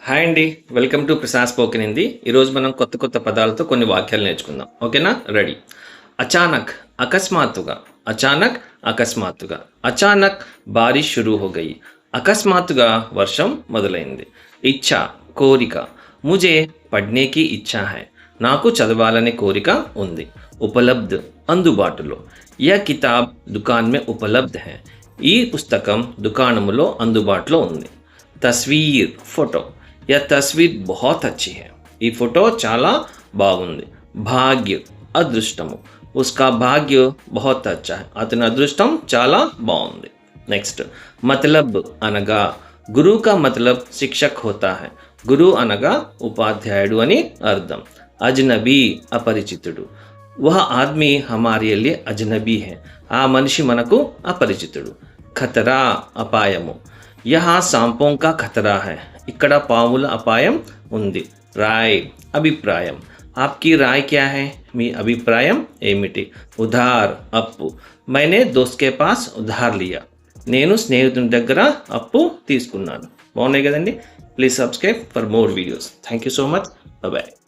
Hi అండి. Welcome to Prasad spoken Hindi. ఈరోజు మనం కొత్త పదాలతో కొన్ని వాక్యాలు నేర్చుకుందాం. ఓకేనా? రెడీ. అచానక్ అకస్మాత్తుగా, అచానక్ అకస్మాత్తుగా, అచానక్ బారిష్ షురూ హో గయి. అకస్మాత్తుగా వర్షం మొదలైంది. ఇచ్చా కోరిక, ముజే పడ్నేకి ఇచ్చా హై. నాకు చదవాలనే కోరిక ఉంది. ఉపలబ్ధ్ అందుబాటులో. యహ్ కితాబ్ దుకాన్ మే ఉపలబ్ధ్ హై. ఈ పుస్తకం దుకాణములో అందుబాటులో ఉంది. తస్వీర్ ఫోటో. यह तस्वीर बहुत अच्छी है. ఈ ఫోటో చాలా బాగుంది. భాగ్య అదృష్టము. उसका भाग्य बहुत अच्छा है. అతని అదృష్టం చాలా బాగుంది. నెక్స్ట్ मतलब అనగా గురు का मतलब शिक्षक होता है. గురు అనగా ఉపాధ్యాయుడు అని అర్థం. అజ్నబీ అపరిచితుడు. वह आदमी हमारे लिए अजनबी है. ఆ మనిషి మనకు అపరిచితుడు. ఖతరా అపాయము. यहाँ सांपों का खतरा है. ఇక్కడ పాముల అపాయం ఉంది. రాయ్ అభిప్రాయం. आपकी राय क्या है? మీ అభిప్రాయం ఏమిటి? ఉధార్ అప్పు. मैंने दोस्त के पास उधार लिया. నేను స్నేహితుని దగ్గర అప్పు తీసుకున్నాను. బాగున్నాయి కదండి. Please subscribe for more videos. Thank you so much. Bye.